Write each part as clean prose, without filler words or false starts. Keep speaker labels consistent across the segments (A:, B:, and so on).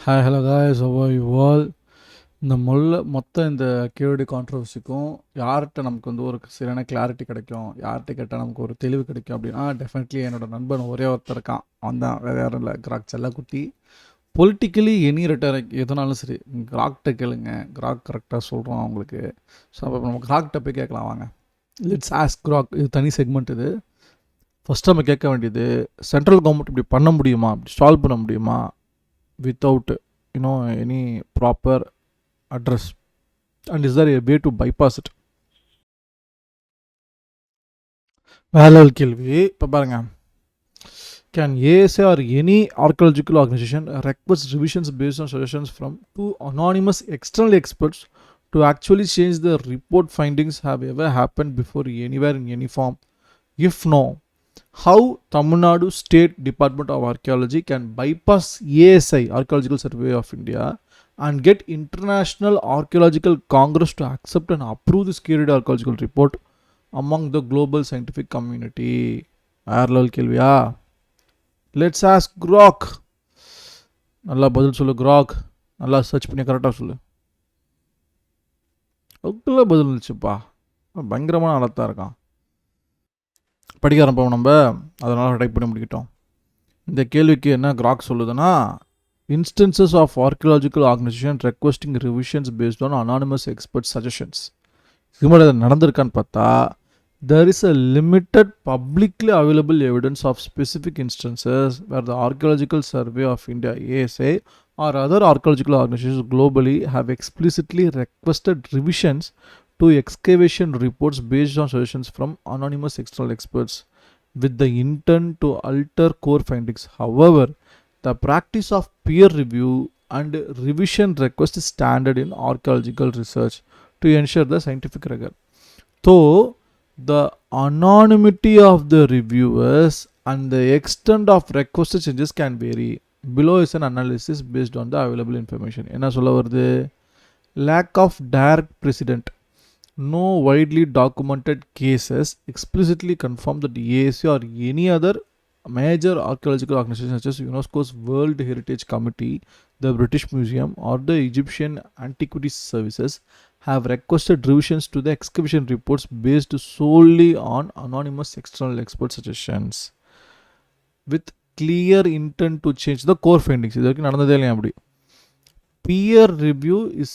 A: Hi hello guys, how are you all? இந்த மொத்த இந்த கேஓடி கான்ட்ரவர்சிக்கும் யார்கிட்ட நமக்கு வந்து ஒரு சரியான கிளாரிட்டி கிடைக்கும், யார்கிட்ட கேட்டால் நமக்கு ஒரு தெளிவு கிடைக்கும் அப்படின்னா டெஃபினெட்லி என்னோட நண்பன் ஒரே ஒருத்தர் இருக்கான். அவன் தான், வேறு யாரும் இல்லை, கிராக் செல்லக்குட்டி. பொலிட்டிக்கலி எனி ரெட்டரிக் எதுனாலும் சரி கிராக்கிட்ட கேளுங்க, கிராக் கரெக்டாக சொல்கிறோம் அவங்களுக்கு. ஸோ அப்போ நம்ம கிராக்கிட்ட போய் கேட்கலாம் வாங்க. Let's ask crack. இது தனி செக்மெண்ட். இது ஃபஸ்ட்டு நம்ம கேட்க வேண்டியது, சென்ட்ரல் கவர்மெண்ட் இப்படி பண்ண முடியுமா, இப்படி சால்வ் பண்ண முடியுமா without any proper address, and is there a way to bypass it? வேலை கேள்வி. இப்போ பாருங்க, can ASI or any archaeological organization request revisions based on suggestions from two anonymous external experts to actually change the report findings? Have ever happened before anywhere in any form? If no, how Tamil Nadu State Department of Archaeology can bypass ASI, Archaeological Survey of India, and get International Archaeological Congress to accept and approve this carried archaeological report among the global scientific community? Parallel kelviya. Let's ask GROK. நல்லா பதில் சொல்லு GROK. நல்லா search பண்ணி கரெக்டாக சொல்லு. அதுக்குள்ள பதில் இருந்துச்சுப்பா, பயங்கரமான ஆளத்தான் இருக்கான். படிக்க ஆரம்பிப்போம் நம்ம, அதனால் டைப் பண்ணி முடிக்கிட்டோம். இந்த கேள்விக்கு என்ன கிராக் சொல்லுதுன்னா, instances of archaeological organisation requesting revisions based on anonymous expert suggestions. இது மாதிரி அது நடந்திருக்கான்னு பார்த்தா, there is a limited publicly available evidence of specific instances where the Archaeological Survey of India, ASI, or other archaeological organizations globally have explicitly requested revisions to excavation reports based on suggestions from anonymous external experts with the intent to alter core findings. However, the practice of peer review and revision request is standard in archaeological research to ensure the scientific rigor. Though the anonymity of the reviewers and the extent of requested changes can vary. Below is an analysis based on the available information. என்ன சொல்ல வருது? Lack of direct precedent. No widely documented cases explicitly confirm that ASI or any other major archaeological organization such as UNESCO's World Heritage Committee, the British Museum, or the Egyptian Antiquities Services have requested revisions to the excavation reports based solely on anonymous external expert suggestions with clear intent to change the core findings. இது வரைக்கும் நடந்ததே இல்லையா அப்படி? Peer review is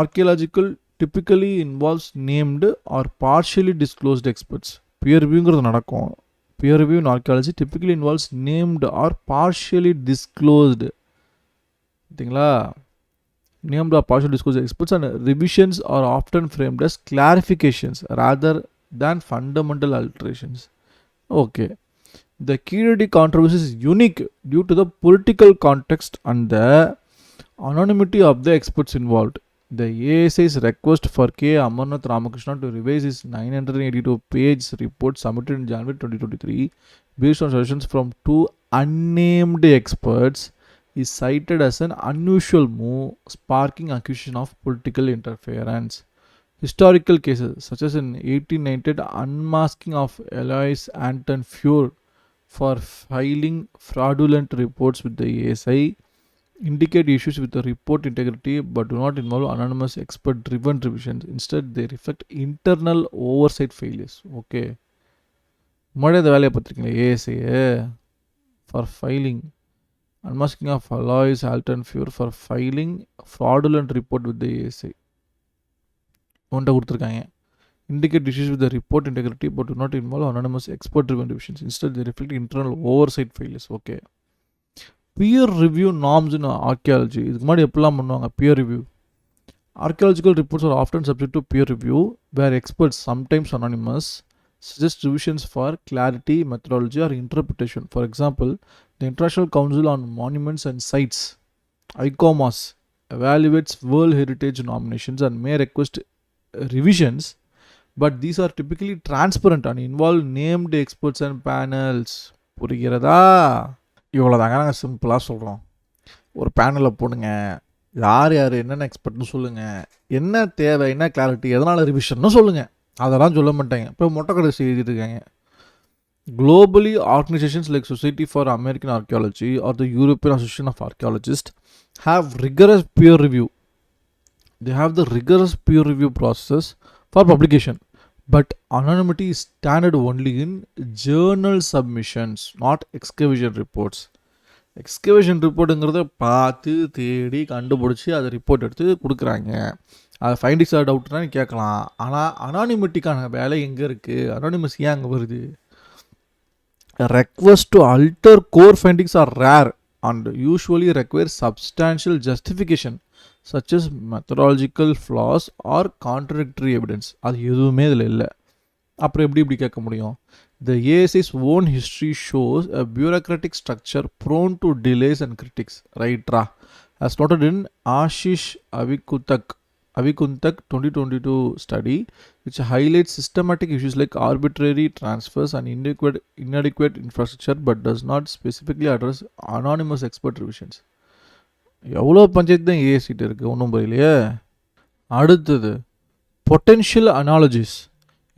A: archaeological typically involves named or partially disclosed experts. Peer reviewங்கிறது நடக்கும். Peer review in archaeology typically involves named or partially disclosed, சரிங்களா? Named or partially disclosed experts, and revisions are often framed as clarifications rather than fundamental alterations. Okay. The key controversy is unique due to the political context and the anonymity of the experts involved. The ASI's request for K. Amarnath Ramakrishna to revise his 982-page report submitted in January 2023 based on suggestions from two unnamed experts is cited as an unusual move, sparking accusation of political interference. Historical cases such as in 1898 unmasking of Alois Anton Fuhr for filing fraudulent reports with the ASI indicate issues with the report integrity but do not involve anonymous expert driven revisions. Instead, they reflect internal oversight failures. Okay. முன்னாடி அந்த வேலையை பார்த்துருக்கீங்களா? ASI for filing unmasking of Alois Alton Fuhr for filing fraudulent report with the ASI ஒன்றை கொடுத்துருக்காங்க. Indicate issues with the report integrity but do not involve anonymous expert driven revisions. Instead, they reflect internal oversight failures. Okay. Peer review norms in archaeology. இதுக்கு முன்னாடி எப்படிலாம் பண்ணுவாங்க? Peer review. Archaeological reports are often subject to peer review where experts, sometimes anonymous, suggest revisions for clarity, methodology, or interpretation. For example, the International Council on Monuments and Sites, ICOMOS, evaluates World Heritage nominations and may request revisions, but these are typically transparent and involve named experts and panels. புரிகிறதா? இவ்வளோ தாங்க நாங்கள் சிம்பிளாக சொல்கிறோம். ஒரு பேனலில் போடுங்க, யார் யார் என்னென்ன எக்ஸ்பர்ட்னு சொல்லுங்கள், என்ன தேவை, என்ன கிளாரிட்டி, எதனால் ரிவிஷன்னு சொல்லுங்கள். அதெல்லாம் சொல்ல மாட்டாங்க. இப்போ மொட்டை கடைசி எழுதிட்டுருக்காங்க. Globally, organizations like Society for American Archaeology or the European Association of Archaeologists have rigorous peer review. They have the rigorous peer review process for publication. But anonymity is standard only in journal submissions, not excavation reports. Excavation ரிப்போர்ட்டுங்கிறத பார்த்து தேடி கண்டுபிடிச்சி அதை report எடுத்து கொடுக்குறாங்க. அது findings டவுட்னா கேட்கலாம். ஆனால் அனானிமிட்டிக்கான வேலை எங்கே இருக்குது? அனானிமஸ் ஏன் அங்கே வருது? Requests to alter core findings are rare and usually require substantial justification, such as methodological flaws or contradictory evidence. அது எதுவுமே இதில் இல்லை. அப்புறம் எப்படி கேட்க முடியும்? The ASI's own history shows a bureaucratic structure prone to delays and critics. Right? As noted in Ashish Avikuntak 2022 study, which highlights systematic issues like arbitrary transfers and inadequate infrastructure but does not specifically address anonymous expert revisions. எவ்வளோ பஞ்சாயத்து தான் ஏசிட்டு இருக்குது, ஒன்றும் புரியலையே. அடுத்தது potential analogies.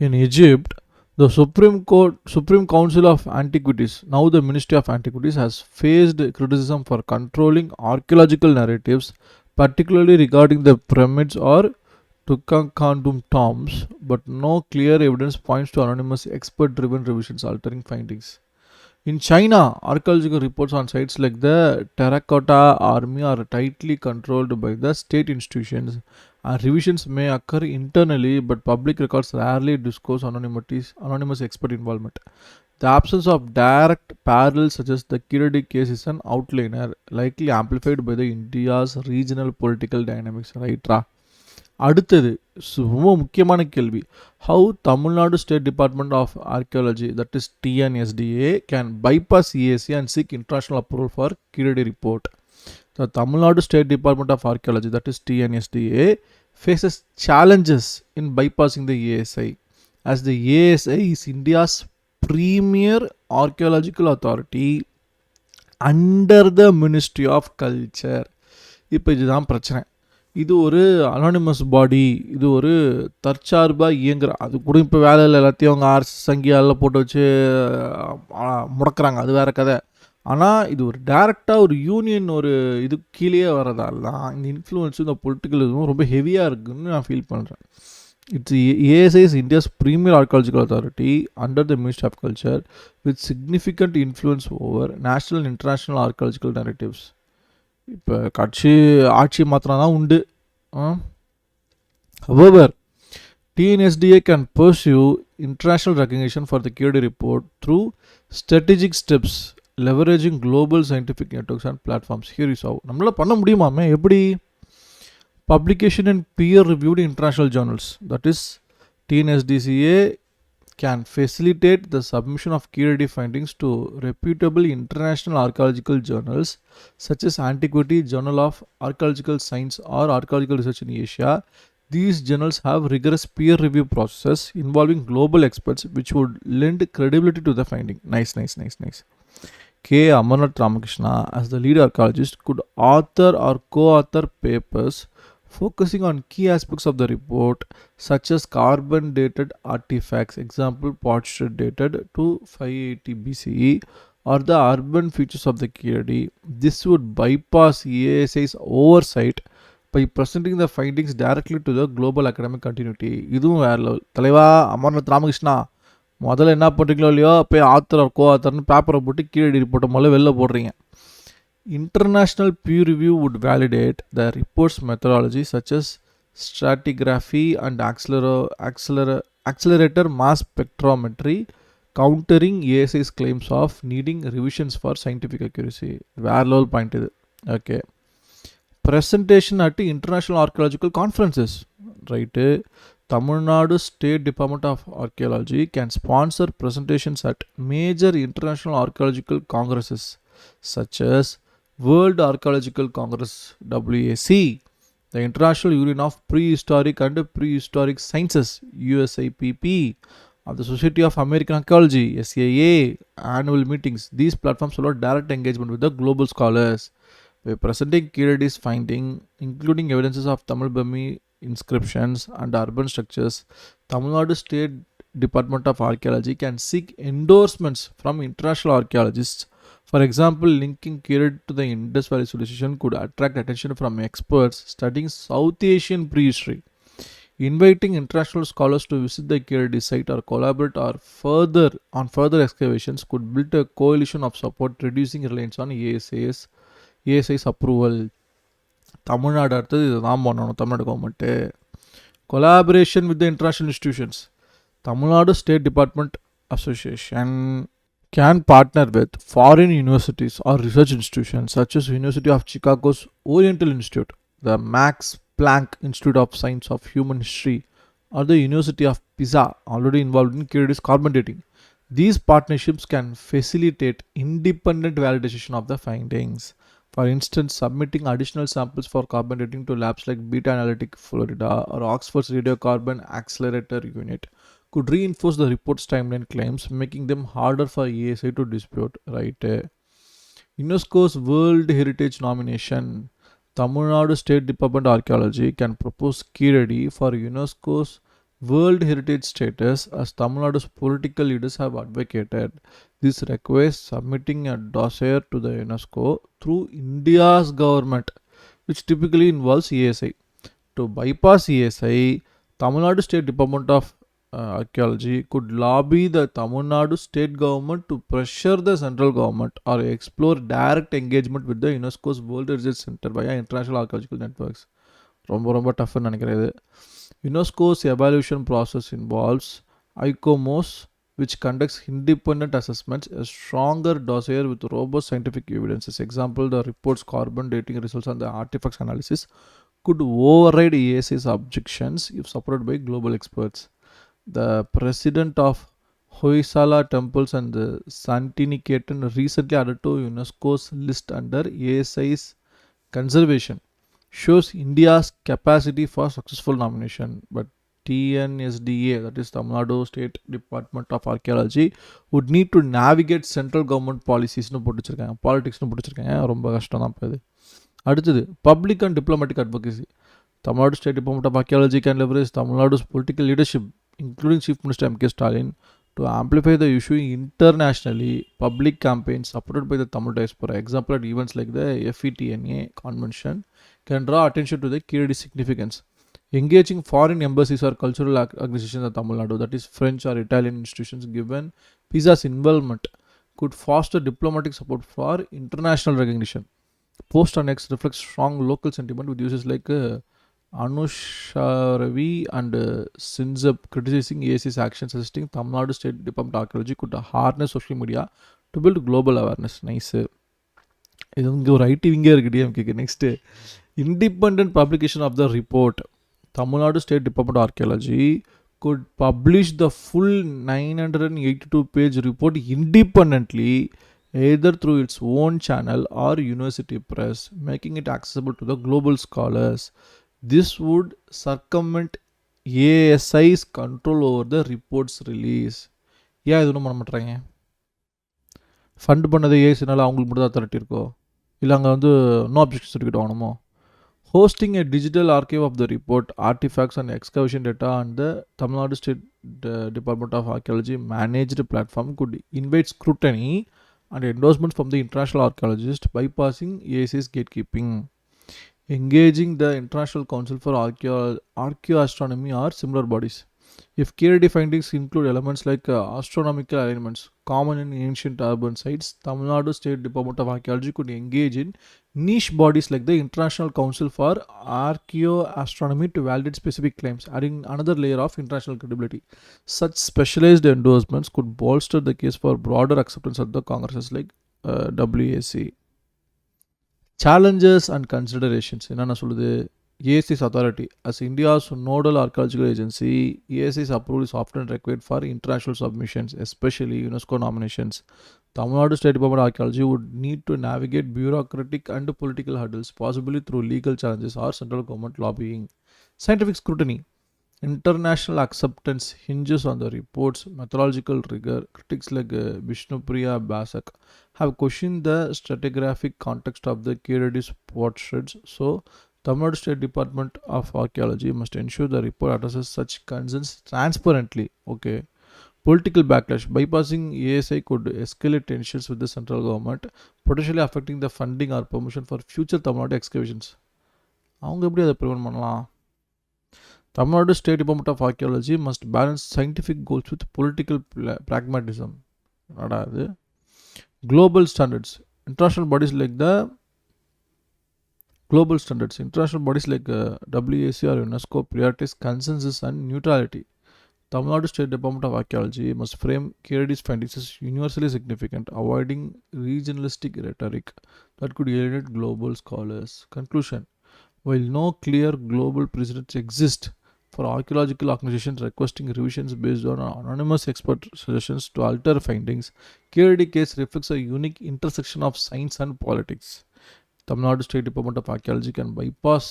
A: In Egypt, the Supreme Council of Antiquities, now the Ministry of Antiquities, has faced criticism for controlling archaeological narratives, particularly regarding the pyramids or Tutankhamun tombs, but no clear evidence points to anonymous expert-driven revisions altering findings. In China, archaeological reports on sites like the Terracotta Army are tightly controlled by the state institutions, and revisions may occur internally, but public records rarely disclose anonymous expert involvement. The absence of direct parallels suggests the Kiradi case is an outliner, likely amplified by the India's regional political dynamics. Right? அடுத்தது ரொம்ப முக்கியமான கேள்வி. How Tamil Nadu State Department of Archaeology, that is TNSDA, can bypass ASI and seek international approval for Kiradi report? The Tamil Nadu State Department of Archaeology, that is TNSDA, faces challenges in bypassing the ASI, as the ASI is India's premier archaeological authority under the Ministry of Culture. இப்போ இதுதான் பிரச்சனை. இது ஒரு anonymous பாடி, இது ஒரு தற்சார்பாக இயங்குற, அது கூட இப்போ வேலையில் எல்லாத்தையும் அவங்க ஆர்ஸ் சங்கியால் போட்டு வச்சு முடக்கிறாங்க, அது வேறு கதை. ஆனால் இது ஒரு டேரெக்டாக ஒரு யூனியன் ஒரு இது கீழே வரதால் தான் இந்த இன்ஃப்ளூயன்ஸும் இந்த பொலிட்டிக்கல் இதுவும் ரொம்ப ஹெவியாக இருக்குதுன்னு நான் ஃபீல் பண்ணுறேன். It's ASI is India's premier archaeological authority under the Ministry of Culture with significant influence over national and international archaeological narratives. இப்போ கட்சி ஆட்சி மாத்திரம் தான் உண்டு. However, TNSDA can pursue international recognition for the Kiradi report through strategic steps, leveraging global scientific networks and platforms. Here is how. நம்மளால பண்ண முடியுமாமே? எப்படி? Publication in peer-reviewed international journals, that is TNSDA, can facilitate the submission of Kiradi findings to reputable international archaeological journals such as Antiquity, Journal of Archaeological Science or Archaeological Research in Asia. These journals have rigorous peer review processes involving global experts which would lend credibility to the finding. Nice. K. Amarnath Ramakrishna, as the lead archaeologist, could author or co-author papers focusing on key aspects of the report, such as carbon dated artifacts, example pottery dated to 580 BCE, or the urban features of the Kiradi. This would bypass ASI's oversight by presenting the findings directly to the global academic continuity. இதுவும் வேற level. தலைவா அமர்நாத் ராமகிருஷ்ணா, முதல்ல என்ன பண்ணுறீங்களோ இல்லையோ போய் author கோ ஆத்தர்னு பேப்பரை போட்டு கீழடி ரிப்போர்ட்டை முதல்ல வெளில போடுறீங்க. International peer review would validate the report's methodology such as stratigraphy and accelerator mass spectrometry, countering ASI's claims of needing revisions for scientific accuracy. Very low point. Okay. Presentation at international archaeological conferences. Right. Tamil Nadu State Department of Archaeology can sponsor presentations at major international archaeological congresses such as World Archaeological Congress WAC, the International Union of Prehistoric and Prehistoric Sciences USIPP, of the Society of American Archaeology SAA annual meetings. These platforms allow direct engagement with the global scholars by presenting Kiradi's finding, including evidences of Tamil Burmese inscriptions and urban structures. Tamil Nadu State Department of Archaeology can seek endorsements from international archaeologists. For example, linking Kirid to the Indus Valley civilization could attract attention from experts studying South Asian prehistory. Inviting international scholars to visit the Kirid site or collaborate or further excavations could build a coalition of support, reducing reliance on ASI's approval. Tamil Nadu அடுத்தது இதுதான் பண்ணணும் Tamil Nadu government. Collaboration with the international institutions. Tamil Nadu State Department Association can partner with foreign universities or research institutions such as University of Chicago's Oriental Institute, the Max Planck Institute of Science of Human History, or the University of Pisa, already involved in Kirid's carbon dating. These partnerships can facilitate independent validation of the findings. For instance, submitting additional samples for carbon dating to labs like Beta Analytic Florida or Oxford's Radiocarbon Accelerator Unit could reinforce the report's timeline claims, making them harder for ASI to dispute. Right? UNESCO's World Heritage nomination. Tamil Nadu State Department of Archaeology can propose Kiradi for UNESCO's World Heritage status, as Tamil Nadu's political leaders have advocated. This requires submitting a dossier to the UNESCO through India's government, which typically involves ASI. To bypass ASI, Tamil Nadu State Department of Archaeology could lobby the Tamil Nadu state government to pressure the central government or explore direct engagement with the UNESCO's World Heritage Center via international archaeological networks. ரொம்ப டஃப்னு நினைக்கிறேன் இது. UNESCO's evaluation process involves ICOMOS, which conducts independent assessments, a stronger dossier with robust scientific evidences. Example, the report's carbon dating results and the artifacts analysis could override ASI's objections if supported by global experts. The president of Hoysala temples and the Santiniketan recently added to UNESCO's list under ASI's conservation shows India's capacity for successful nomination. But TNSDA, that is Tamil Nadu State Department of Archaeology, would need to navigate central government policies-னு போட்டுச்சிருக்காங்க, politics-னு போட்டுச்சிருக்காங்க. ரொம்ப கஷ்டம் தான் போகுது. அடுத்தது public and diplomatic advocacy. Tamil Nadu State Department of Archaeology can leverage Tamil Nadu's political leadership, including Chief Minister M.K. Stalin, to amplify the issue internationally. Public campaigns supported by the Tamil diaspora, example at events like the FETNA convention, can draw attention to the Kiridi significance. Engaging foreign embassies or cultural organizations in Tamil Nadu, that is French or Italian institutions, given Pisa's involvement, could foster diplomatic support for international recognition. Post on X reflects strong local sentiment, with users like Anusharavi and Sinzab criticizing ASI's actions, suggesting Tamil Nadu State Department of Archaeology could harness social media to build global awareness. Nice. இது இங்கே ஒரு ID விங்கே இருக்குது டிஎம்கேக்கு. Next, independent publication of the report. Tamil Nadu State Department of Archaeology could publish the full 982-page report independently, either through its own channel or university press, making it accessible to the global scholars. This would circumvent ASI's control over the report's release. ஏன் இது ஒன்றும் பண்ண மாட்டேறாங்க? Fund பண்ணது ஏசினால அவங்களுக்கு மட்டும் தான் authority இருக்கோ, இல்லை அங்கே no objection certificate வாங்கணுமோ? Hosting a digital archive of the report, artifacts and excavation data on the Tamil Nadu State Department of Archaeology managed platform could invite scrutiny and endorsements from the international archaeologists, bypassing ASI's gatekeeping. Engaging the International Council for Archaeoastronomy or similar bodies. If KRD findings include elements like astronomical alignments common in ancient urban sites, Tamil Nadu State Department of Archaeology could engage in niche bodies like the International Council for Archaeoastronomy to validate specific claims, adding another layer of international credibility. Such specialized endorsements could bolster the case for broader acceptance at the congresses like WAC. Challenges and considerations. என்னென்ன சொல்லுது? ASI's authority. As India's nodal archaeological agency, ASI's approval is often required for international submissions, especially UNESCO nominations. Tamil Nadu State Department of Archaeology would need to navigate bureaucratic and political hurdles, possibly through legal challenges or central government lobbying. Scientific scrutiny. International acceptance hinges on the report's methodological rigor. Critics like Vishnupriya Basak have questioned the stratigraphic context of the Kiradi's portraits, so Tamil Nadu State Department of Archaeology must ensure the report addresses such concerns transparently. Okay. Political backlash. Bypassing ASI could escalate tensions with the central government, potentially affecting the funding or permission for future Tamil Nadu excavations. அவங்க எப்படி அதை prevent பண்ணலாம்? Tamil Nadu state department of archaeology must balance scientific goals with political பிராக்மேட்டிசம். என்னடா அது? Global standards. International bodies like WAC or UNESCO prioritize consensus and neutrality. Tamil Nadu State Department of Archaeology must frame KRD's findings as universally significant, avoiding regionalistic rhetoric that could alienate global scholars. Conclusion. While no clear global precedents exist for archaeological organizations requesting revisions based on anonymous expert suggestions to alter findings, KRD case reflects a unique intersection of science and politics. Tamil Nadu State Department of Archaeology can bypass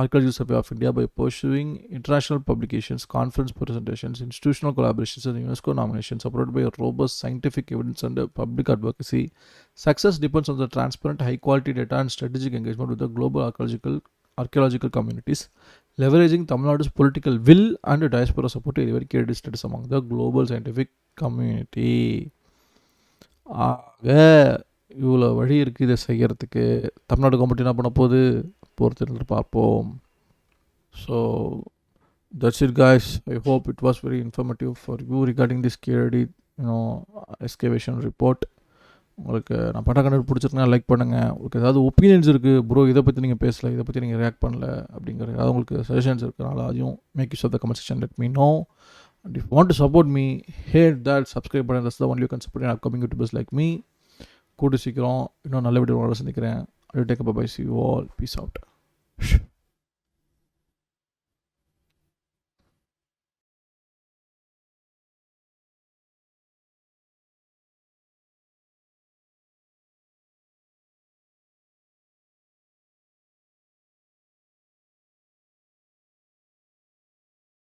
A: Archaeological Survey of India by pursuing international publications, conference presentations, institutional collaborations, and UNESCO nominations supported by robust scientific evidence and public advocacy. Success depends on the transparent, high-quality data and strategic engagement with the global archaeological communities, leveraging Tamil Nadu's political will and diaspora support to elevate KRD status among the global scientific community. ஆக இவ்வளோ வழி இருக்குது இதை செய்கிறதுக்கு. Tamil Nadu government என்ன பண்ண போகுது பொறுத்திருந்து பார்ப்போம். So that's it guys. I hope it was very informative for you regarding this KRD excavation report. உங்களுக்கு நான் பட்ட கண்டென்ட் பிடிச்சிருக்கேன் லைக் பண்ணுங்கள். உங்களுக்கு ஏதாவது ஒப்பீனியன்ஸ் இருக்குது, ப்ரோ இதை பற்றி நீங்கள் பேசலை, இதை பற்றி நீங்கள் ரியாக்ட் பண்ணல அப்படிங்கிற ஏதாவது உங்களுக்கு சஜஷன்ஸ் இருக்கிறனால அதையும் make use of the comment section, let me know. And if you want to support me, hit that subscribe button. That's the only you can support an upcoming YouTubers like me. கூட்டு சீக்கிரம் இன்னும் நல்ல video சந்திக்கிறேன். I will take a bye. See you all. Peace out.